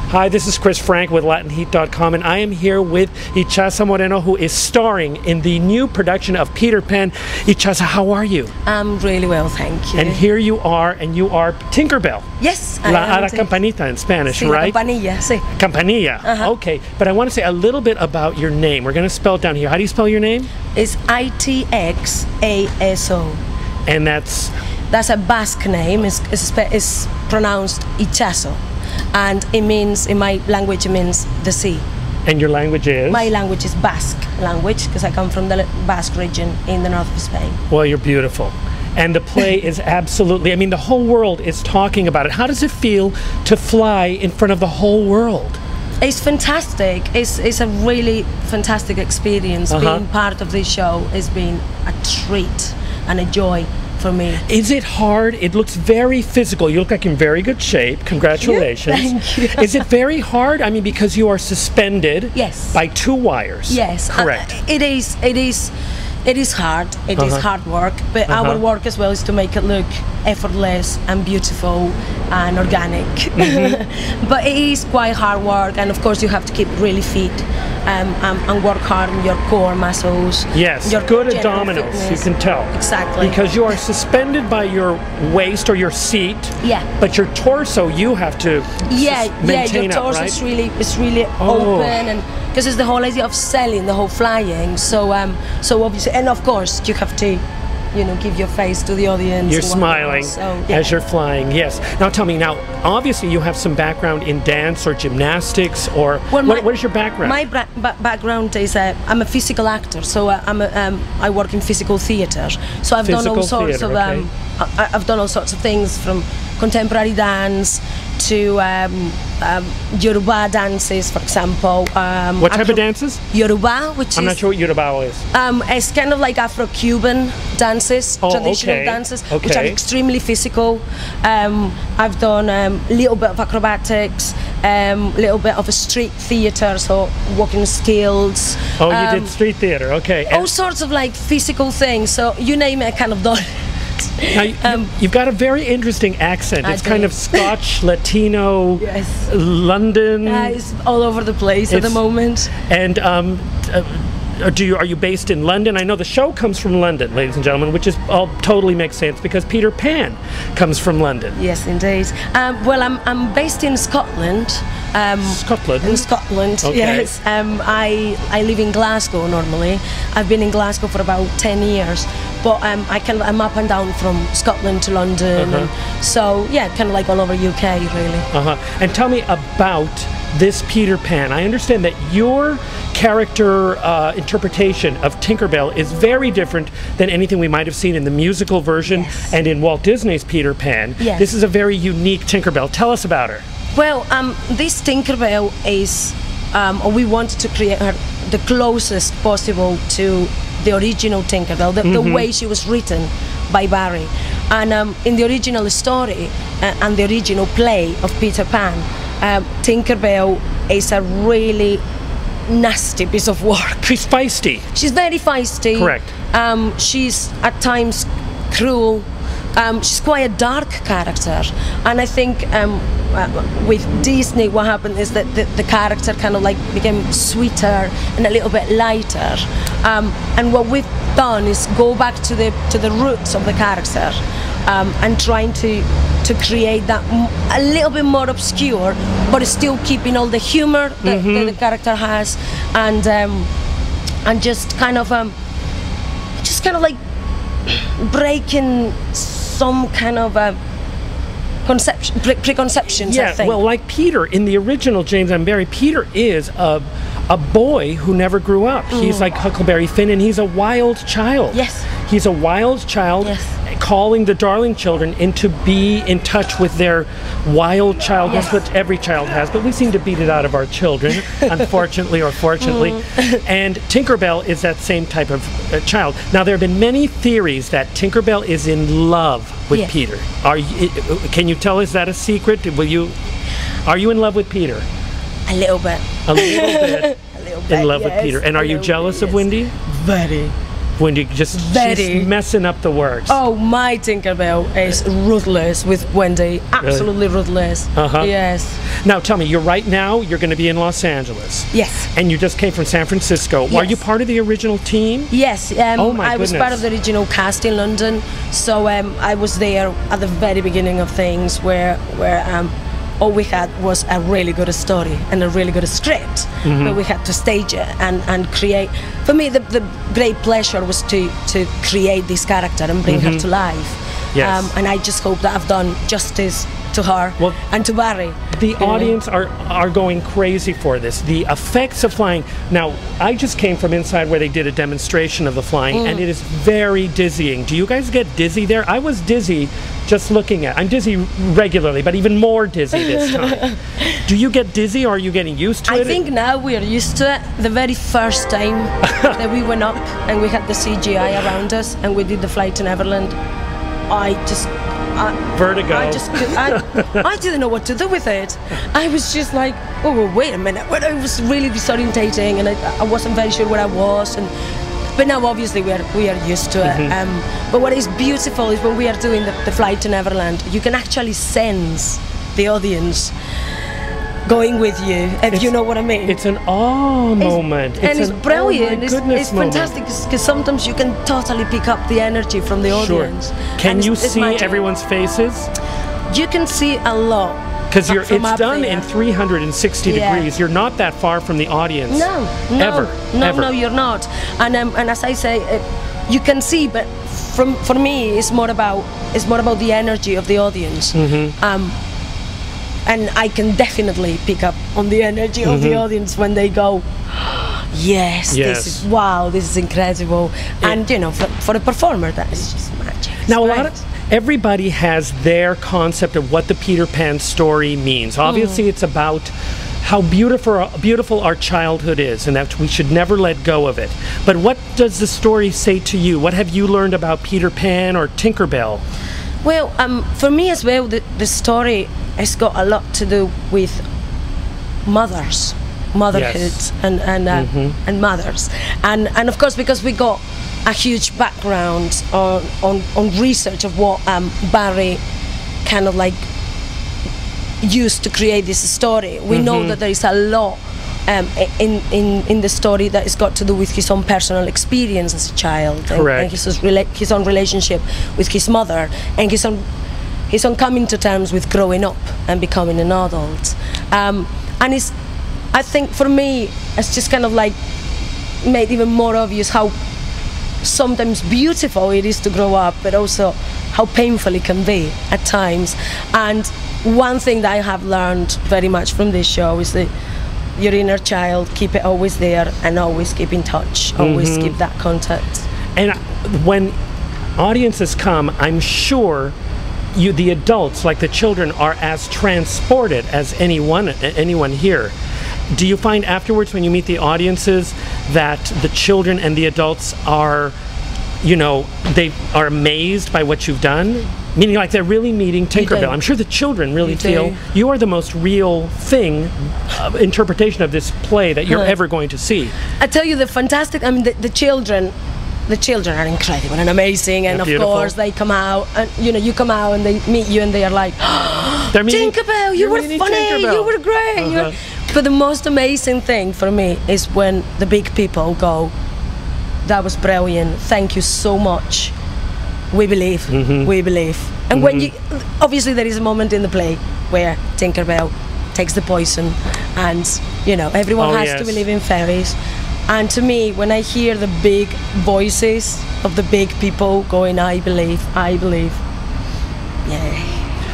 Hi, this is Cris Franco with LatinHeat.com, and I am here with Itxaso Moreno, who is starring in the new production of Peter Pan. Itxaso, how are you? I'm really well, thank you. And here you are Tinkerbell. Yes, I La am. campanita in Spanish, Sí, right? La campanilla, sí. Campanilla, okay. But I want to say a little bit about your name. We're going to spell it down here. How do you spell your name? It's Itxaso. And that's a Basque name. It's pronounced Itxaso. And it means, in my language, it means the sea. And your language is? My language is Basque language, because I come from the Basque region in the north of Spain. Well, you're beautiful. And the play is absolutely, I mean, the whole world is talking about it. How does it feel to fly in front of the whole world? It's fantastic. It's a really fantastic experience. Being part of this show has been a treat and a joy for me. Is it hard? It looks very physical. You look like you're in very good shape. Congratulations. Thank you. Is it very hard? I mean, because you are suspended by 2 wires. Yes. Correct. It is hard. It is hard work, but our work as well is to make it look effortless and beautiful and organic. But it is quite hard work, and of course you have to keep really fit and work hard on your core muscles. Yes, your good abdominals, fitness. You can tell. Exactly. Because you are suspended by your waist or your seat. Yeah. But your torso, you have to maintain your torso right? is really open, and because it's the whole idea of selling, the whole flying. So obviously, and of course you have to, give your face to the audience. You're smiling as you're flying, yes. Now tell me, obviously you have some background in dance or gymnastics, or what is your background? My background is I'm a physical actor, so I work in physical theatre. So I've done all sorts of I've done all sorts of things, from contemporary dance to Yoruba dances, for example. What type of dances? Yoruba, I'm not sure what Yoruba is. It's kind of like Afro-Cuban dances, traditional dances, which are extremely physical. I've done a little bit of acrobatics, a little bit of a street theatre, so walking skills. Oh, you did street theatre, okay. All sorts of like physical things, so you name it, I kind of done it. Now, you've got a very interesting accent. It's kind of Scotch, Latino, London. It's all over the place at the moment. And are you based in London? I know the show comes from London, ladies and gentlemen, which totally makes sense because Peter Pan comes from London. Yes, indeed. Well, I'm based in Scotland. Scotland? In Scotland, yes. I live in Glasgow normally. I've been in Glasgow for about 10 years. But I'm up and down from Scotland to London, and so kind of like all over UK, really. And tell me about this Peter Pan. I understand that your character interpretation of Tinkerbell is very different than anything we might have seen in the musical version and in Walt Disney's Peter Pan. This is a very unique Tinkerbell. Tell us about her. Well, this Tinkerbell is, we wanted to create her the closest possible to the original Tinkerbell, the way she was written by Barry. And in the original story and the original play of Peter Pan, Tinkerbell is a really nasty piece of work. She's feisty. She's very feisty. Correct. She's at times cruel. She's quite a dark character, and I think with Disney what happened is that the character kind of like became sweeter and a little bit lighter, and what we've done is go back to the roots of the character, and trying to create that a little bit more obscure, but still keeping all the humor that the character has, and just kind of like breaking some kind of preconceptions. I think. Well, like Peter in the original James M. Barrie, Peter is a boy who never grew up. He's like Huckleberry Finn, and he's a wild child. Yes. He's a wild child, calling the Darling children in to be in touch with their wild child. That's what every child has, but we seem to beat it out of our children, unfortunately or fortunately. And Tinkerbell is that same type of child. Now, there have been many theories that Tinkerbell is in love with Peter. Can you tell us that a secret? Are you in love with Peter? A little bit. A little bit. A little bit. In love with Peter. And are you jealous of Wendy? Very. when you she's messing up the works. Oh, my Tinkerbell is ruthless with Wendy. Absolutely ruthless. Yes. Now tell me, right now you're going to be in Los Angeles. Yes. And you just came from San Francisco. Yes. Are you part of the original team? Yes. Oh my I was part of the original cast in London. So I was there at the very beginning of things where all we had was a really good story and a really good script, but we had to stage it and create. For me, the great pleasure was to create this character and bring her to life. Yes. And I just hope that I've done justice to her and to Barry. The audience are going crazy for this. The effects of flying. Now, I just came from inside where they did a demonstration of the flying, and it is very dizzying. Do you guys get dizzy there? I was dizzy just looking at. I'm dizzy regularly, but even more dizzy this time. Do you get dizzy, or are you getting used to it? I think now we are used to it. The very first time that we went up and we had the CGI around us and we did the flight to Neverland, vertigo. I didn't know what to do with it. I was just like, oh, well, wait a minute. When I was really disorientating and I wasn't very sure where I was. But now obviously we are used to it. But what is beautiful is when we are doing the flight to Neverland, you can actually sense the audience going with you, if you know what I mean. It's an awe moment. It's brilliant. Oh my it's fantastic because sometimes you can totally pick up the energy from the audience. Can you see everyone's faces? You can see a lot. Because it's done in 360 degrees. You're not that far from the audience. No, you're not. And as I say, you can see, but for me, it's more about the energy of the audience. And I can definitely pick up on the energy of the audience when they go, yes, this is incredible. And you know, for a performer, that is just magic. Now, everybody has their concept of what the Peter Pan story means. Obviously, it's about how beautiful our childhood is, and that we should never let go of it. But what does the story say to you? What have you learned about Peter Pan or Tinkerbell? Well, for me as well, the story has got a lot to do with motherhood, and mothers, and of course because we got a huge background on research of what Barry kind of like used to create this story. We know that there is a lot in the story that has got to do with his own personal experience as a child. Correct. And his own relationship with his mother, and his own coming to terms with growing up and becoming an adult. And I think for me, it's just kind of like made even more obvious how sometimes beautiful it is to grow up, but also how painful it can be at times. And one thing that I have learned very much from this show is that your inner child, keep it always there and always keep in touch, always keep that contact. And when audiences come, I'm sure the adults, like the children, are as transported as anyone here. Do you find afterwards when you meet the audiences that the children and the adults are, they are amazed by what you've done? Meaning like they're really meeting Tinkerbell. I'm sure the children really feel you are the most real interpretation of this play that you're ever going to see. I tell you, the fantastic, the children are incredible and amazing, and of course they come out and you come out and they meet you and they are like, Tinkerbell, you were funny, you were great. But the most amazing thing for me is when the big people go, that was brilliant, thank you so much, we believe, we believe. And when you, obviously there is a moment in the play where Tinkerbell takes the poison and everyone has to believe in fairies. And to me, when I hear the big voices of the big people going, I believe,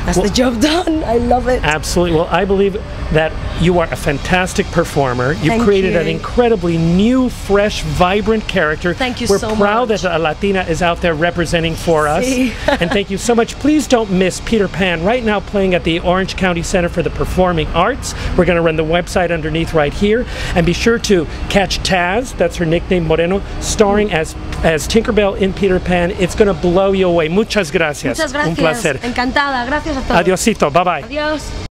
that's the job done. I love it. Absolutely. Well, I believe that you are a fantastic performer. You've created an incredibly new, fresh, vibrant character. Thank you so much. We're proud that a Latina is out there representing for us. And thank you so much. Please don't miss Peter Pan, right now playing at the Orange County Center for the Performing Arts. We're going to run the website underneath right here. And be sure to catch Taz, that's her nickname, Moreno, starring as Tinkerbell in Peter Pan. It's going to blow you away. Muchas gracias. Muchas gracias. Un placer. Encantada. Gracias a todos. Adiosito. Bye-bye. Adiós.